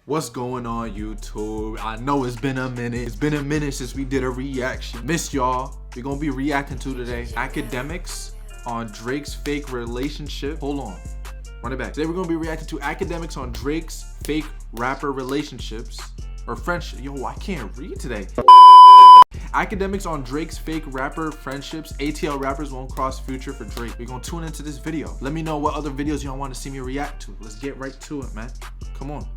What's going on, YouTube? I know it's been a minute. It's been a minute since we did a reaction. Missed y'all. We're gonna be reacting to today Akademiks on Drake's fake relationship. Hold on. Run it back. Today we're gonna be reacting to Akademiks on Drake's fake rapper relationships. Or friendship. Yo, I can't read today. Akademiks on Drake's fake rapper friendships. ATL rappers won't cross future for Drake. We're gonna tune into this video. Let me know what other videos y'all want to see me react to. Let's get right to it, man. Come on.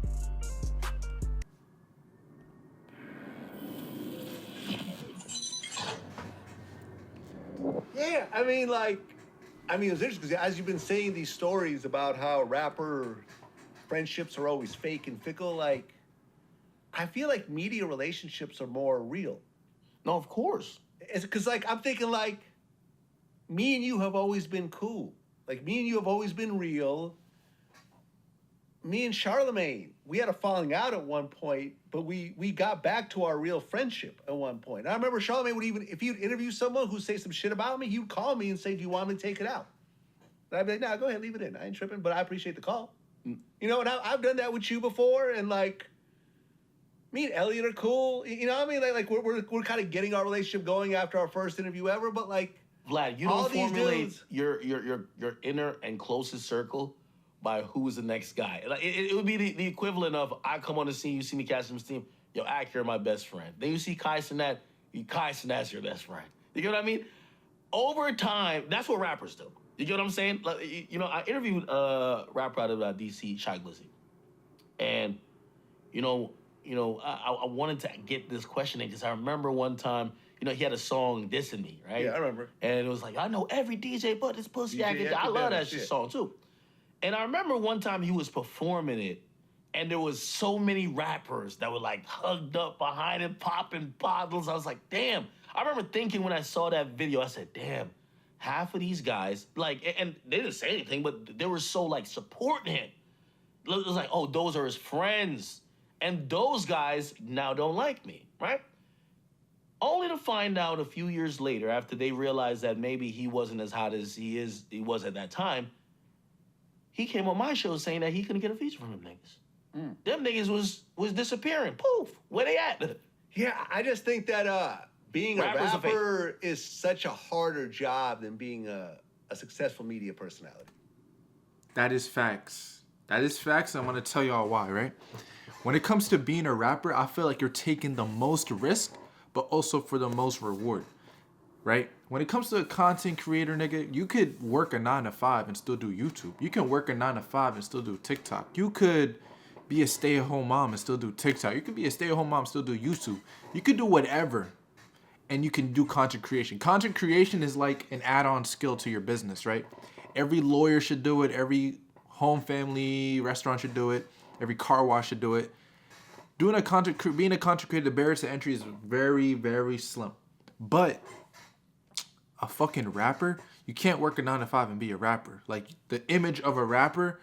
Yeah, I mean, it's interesting because as you've been saying these stories about how rapper friendships are always fake and fickle, I feel like media relationships are more real. No, of course. It's because, I'm thinking, me and you have always been cool. Me and you have always been real. Me and Charlemagne, we had a falling out at one point, but we got back to our real friendship at one point. And I remember Charlemagne would even, if he'd interview someone who'd say some shit about me, he would call me and say, do you want me to take it out? And I'd be like, nah, go ahead, leave it in. I ain't tripping, but I appreciate the call. You know, and I've done that with you before, and me and Elliot are cool. You know what I mean? We're kind of getting our relationship going after our first interview ever, but Vlad, you don't formulate your inner and closest circle by who's the next guy. It would be the equivalent of I come on the scene, you see me catching the steam, yo, Ak, you're my best friend. Then you see Kai Cenat, Kai Cenat's your best friend. You get what I mean? Over time, that's what rappers do. You get what I'm saying? I interviewed a rapper out of DC, Shy Glizzy, and I wanted to get this question in because I remember one time, he had a song dissing me, right? Yeah, I remember. And it was like, I know every DJ but this pussy. I love that shit song too. And I remember one time he was performing it, and there was so many rappers that were hugged up behind him, popping bottles. I was like, damn. I remember thinking when I saw that video, I said, damn, half of these guys, and they didn't say anything, but they were so supporting him. It was like, oh, those are his friends. And those guys now don't like me, right? Only to find out a few years later, after they realized that maybe he wasn't as hot as he was at that time, he came on my show saying that he couldn't get a feature from them niggas. Them niggas was disappearing. Poof, where they at? Yeah, I just think that being a rapper is such a harder job than being a successful media personality. That is facts. That is facts. I'm going to tell y'all why, right? When it comes to being a rapper, I feel like you're taking the most risk, but also for the most reward, right? When it comes to a content creator, nigga, you could work a 9 to 5 and still do YouTube. You can work a 9 to 5 and still do TikTok. You could be a stay-at-home mom and still do TikTok. You could be a stay-at-home mom and still do YouTube. You could do whatever, and you can do content creation. Content creation is like an add-on skill to your business, right? Every lawyer should do it. Every home family restaurant should do it. Every car wash should do it. Being a content creator, the barriers to entry is very, very slim. But a fucking rapper, you can't work a 9 to 5 and be a rapper. The image of a rapper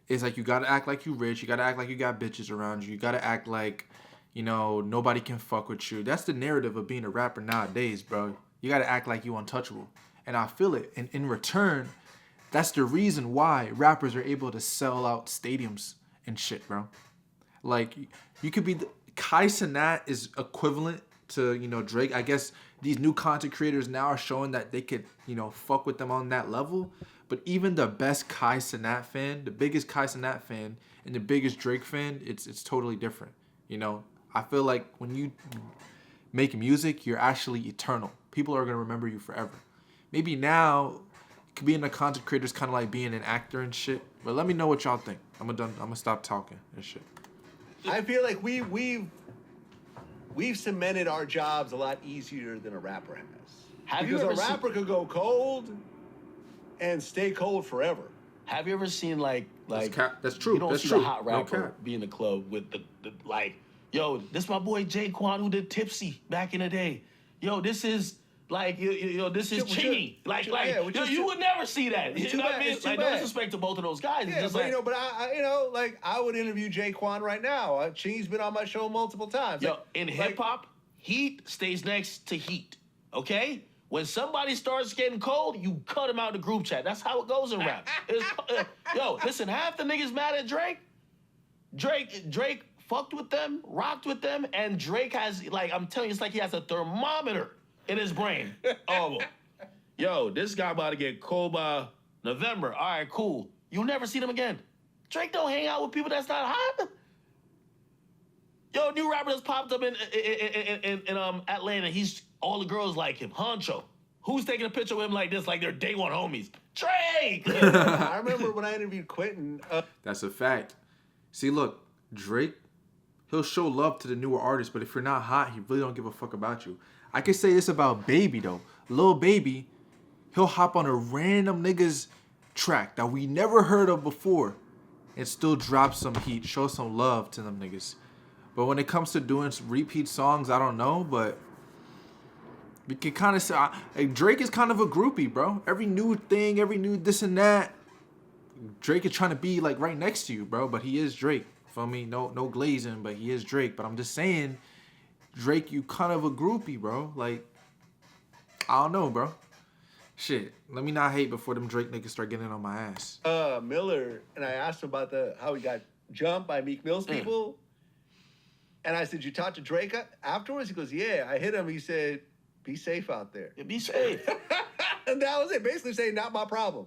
is you gotta act like you rich. You gotta act like you got bitches around you. You gotta act like, nobody can fuck with you. That's the narrative of being a rapper nowadays, bro. You gotta act like you untouchable. And I feel it. And in return, that's the reason why rappers are able to sell out stadiums and shit, bro. You could be Kai Cenat is equivalent to Drake. I guess these new content creators now are showing that they could fuck with them on that level. But even the best Kai Cenat fan, the biggest Kai Cenat fan, and the biggest Drake fan, it's totally different. I feel like when you make music, you're actually eternal. People are gonna remember you forever. Maybe now, being a content creator is kind of like being an actor and shit. But let me know what y'all think. I'm gonna stop talking and shit. I feel like we've cemented our jobs a lot easier than a rapper has. Because a rapper could go cold and stay cold forever. Have you ever seen that's true. You don't that's see true. the hot rapper be in the club with the yo, this my boy Jaquan who did Tipsy back in the day. Yo, this is this is Chingy. You would never see that. You know what I mean? No disrespect to both of those guys. Yeah, but I would interview Jaquan right now. Chingy's been on my show multiple times. Yo, in hip hop, heat stays next to heat. Okay? When somebody starts getting cold, you cut him out of the group chat. That's how it goes in rap. Yo, listen, half the niggas mad at Drake. Drake fucked with them, rocked with them, and Drake has, like, I'm telling you, it's like he has a thermometer in his brain. Oh, yo, this guy about to get cold by November. All right, cool. You'll never see them again. Drake don't hang out with people that's not hot. Yo, new rapper that's popped up in Atlanta. He's all the girls like him. Honcho. Who's taking a picture with him like this, like they're day one homies? Drake. I remember when I interviewed Quentin. That's a fact. See, look, Drake, he'll show love to the newer artists, but if you're not hot, he really don't give a fuck about you. I can say this about Baby though. Lil Baby, he'll hop on a random nigga's track that we never heard of before and still drop some heat, show some love to them niggas. But when it comes to doing repeat songs, I don't know, but we can kind of say Drake is kind of a groupie, bro. Every new thing, every new this and that, Drake is trying to be like right next to you, bro. But he is Drake. Feel me? No glazing, but he is Drake. But I'm just saying, Drake, you kind of a groupie, bro. Like, I don't know, bro. Shit, let me not hate before them Drake niggas start getting on my ass. Miller, and I asked him about how he got jumped by Meek Mill's people. And I said, you talked to Drake afterwards? He goes, yeah, I hit him. He said, be safe out there. Yeah, be safe. And that was it. Basically saying, not my problem.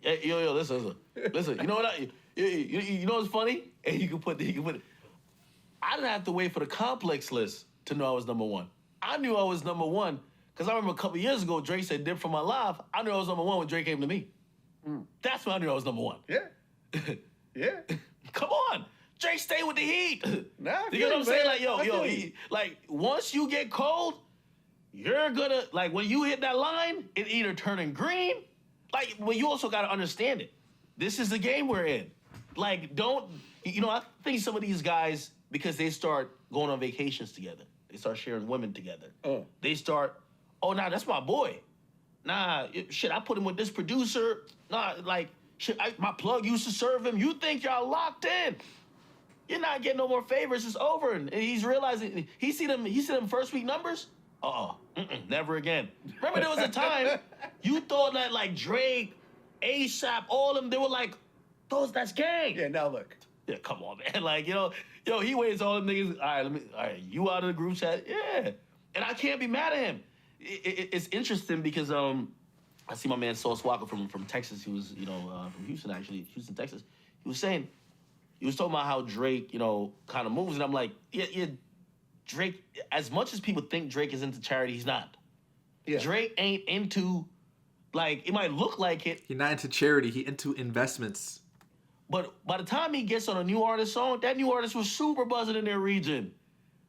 Yeah, yo, listen. You know what? You know what's funny? And you can put it. I didn't have to wait for the complex list to know I was number one. I knew I was number one because I remember a couple years ago, Drake said, "Dip for my life." I knew I was number one when Drake came to me. That's when I knew I was number one. Yeah. Yeah. Come on. Drake stay with the heat. Nah, you know what I'm saying? Like, like once you get cold, you're gonna, like, when you hit that line, it either turning green. Like, well, you also gotta understand it. This is the game we're in. Like, I think some of these guys, because they start going on vacations together, they start sharing women together. They start, nah, that's my boy. Nah, shit, I put him with this producer. Nah, like, shit, my plug used to serve him. You think y'all locked in? You're not getting no more favors. It's over. And he's realizing he see them first week numbers. Never again. Remember there was a time you thought that like Drake, ASAP, all of them, they were like, that's gang. Yeah, now look. Yeah, come on, man. Like, he waits all them niggas. All right, you out of the group chat? Yeah. And I can't be mad at him. It's interesting because I see my man Sauce Walker from Texas. He was, from Houston, actually, Houston, Texas. He was talking about how Drake, kind of moves. And I'm like, yeah, Drake, as much as people think Drake is into charity, he's not. Yeah. Drake ain't into, like, it might look like it. He's not into charity. He into investments. But by the time he gets on a new artist song, that new artist was super buzzing in their region.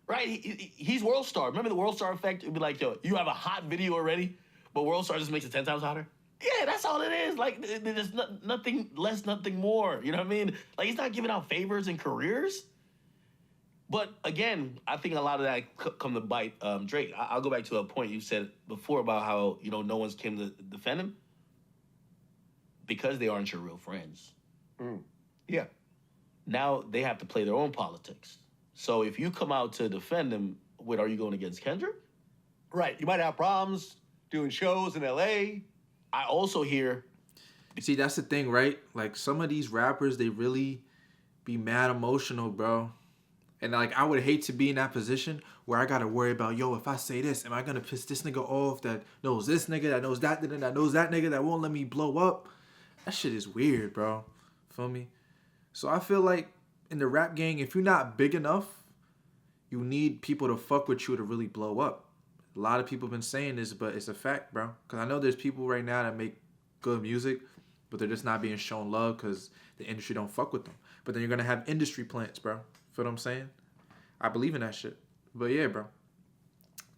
Right? He's World Star. Remember the World Star effect? It'd be like, yo, you have a hot video already, but World Star just makes it 10 times hotter? Yeah, that's all it is. Like, there's nothing less, nothing more. You know what I mean? Like, he's not giving out favors and careers. But again, I think a lot of that come to bite Drake. I'll go back to a point you said before about how, no one's came to defend him. Because they aren't your real friends. Yeah. Now they have to play their own politics. So if you come out to defend him, are you going against Kendrick? Right. You might have problems doing shows in LA. I also hear... See, that's the thing, right? Like, some of these rappers, they really be mad emotional, bro. And, like, I would hate to be in that position where I got to worry about, if I say this, am I going to piss this nigga off that knows this nigga, that knows that nigga, that knows that nigga, that won't let me blow up? That shit is weird, bro. Feel me? So I feel like in the rap gang, if you're not big enough, you need people to fuck with you to really blow up. A lot of people have been saying this, but it's a fact, bro. Because I know there's people right now that make good music, but they're just not being shown love because the industry don't fuck with them. But then you're going to have industry plants, bro. Feel what I'm saying? I believe in that shit. But yeah, bro.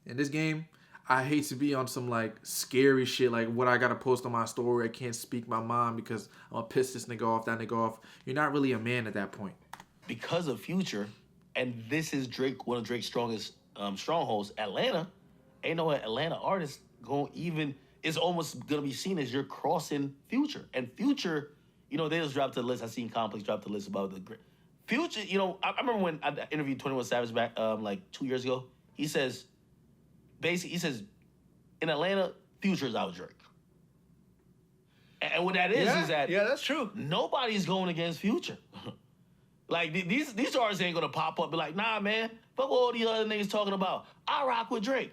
In this game, I hate to be on some, like, scary shit, like what I got to post on my story. I can't speak my mind because I'm going to piss this nigga off, that nigga off. You're not really a man at that point. Because of Future, and this is one of Drake's strongest strongholds, Atlanta, ain't no Atlanta artist is almost going to be seen as you're crossing Future. And Future, they just dropped the list. I seen Complex drop the list about the Future. I remember when I interviewed 21 Savage back like 2 years ago. He says, in Atlanta, Future's out Drake. And what that is that... Yeah, that's true. Nobody's going against Future. Like these artists ain't gonna pop up and be like, nah, man, fuck what all these other niggas talking about. I rock with Drake.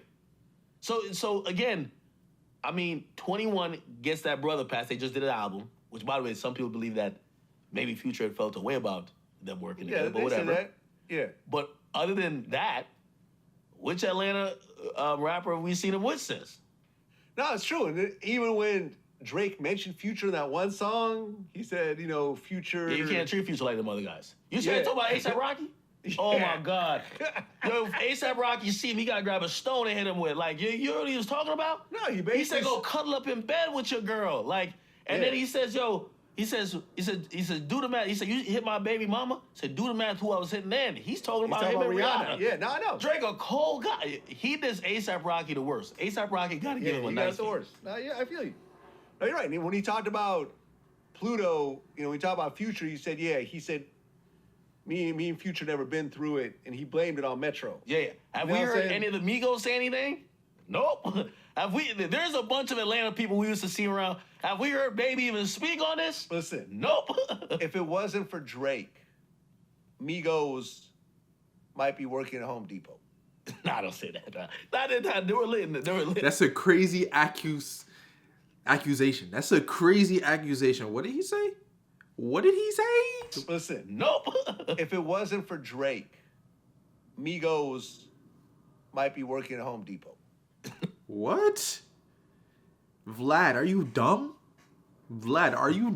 So again, I mean, 21 gets that brother pass. They just did an album, which by the way, some people believe that maybe Future had felt a way about them working together, but whatever. That. Yeah. But other than that, which Atlanta rapper have we seen him with since? No, it's true. And even when Drake mentioned Future in that one song, he said, you know, Future. Yeah, you can't treat Future like them other guys. You said talk about A$AP Rocky? Yeah. Oh my God. Yo, if A$AP Rocky see him, he gotta grab a stone and hit him with. Like, you know what he was talking about? No, he said go cuddle up in bed with your girl. Like, and then he says, yo, he said, do the math. He said, you hit my baby mama? He said, do the math who I was hitting then. He's talking about him and Rihanna. Yeah, no, I know. Drake a cold guy. He does A$AP Rocky the worst. A$AP Rocky gotta give him a nice. The worst. No, yeah, I feel you. No, you're right. When he talked about Pluto, you know, when he talked about Future, he said, me and Future never been through it, and he blamed it on Metro. Yeah. Have we heard any of the Migos say anything? Nope. There's a bunch of Atlanta people we used to see around. Have we heard Baby even speak on this? Listen. Nope. If it wasn't for Drake, Migos might be working at Home Depot. Nah, don't say that. They were lit. That's a crazy accusation. That's a crazy accusation. What did he say? Listen. Nope. If it wasn't for Drake, Migos might be working at Home Depot. What? Vlad, are you dumb? Nigga, are you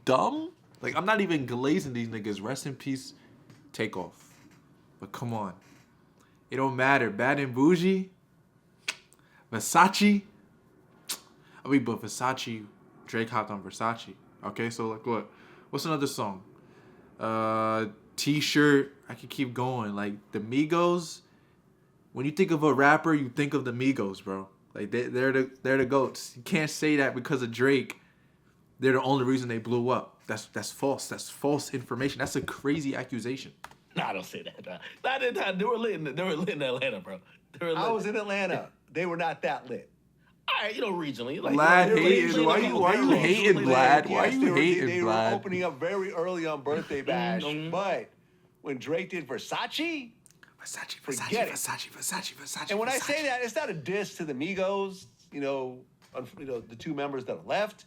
dumb? Like, I'm not even glazing these niggas. Rest in peace, Takeoff. But come on. It don't matter. Bad and Bougie, Versace. I mean, but Versace, Drake hopped on Versace. Okay, so like what? What's another song? T-shirt. I could keep going. Like the Migos. When you think of a rapper, you think of the Migos, bro. Like they're the goats. You can't say that because of Drake. They're the only reason they blew up. That's false. That's false information. That's a crazy accusation. Nah, don't say that. They were lit in Atlanta, bro. I was in Atlanta. They were not that lit. All right, you know, regionally. Like, Vlad hating. Why you hating Vlad? Why you hating Vlad? They were opening up very early on Birthday Bash, but when Drake did Versace. Versace. And when I say that, it's not a diss to the Migos, the two members that are left.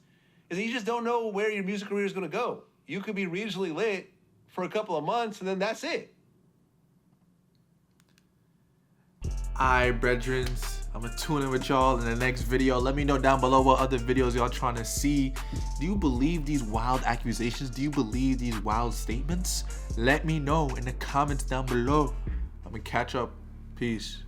Is that you just don't know where your music career is going to go. You could be regionally lit for a couple of months, and then that's it. Alright, brethrens. I'm going to tune in with y'all in the next video. Let me know down below what other videos y'all trying to see. Do you believe these wild accusations? Do you believe these wild statements? Let me know in the comments down below. I'm going to catch up. Peace.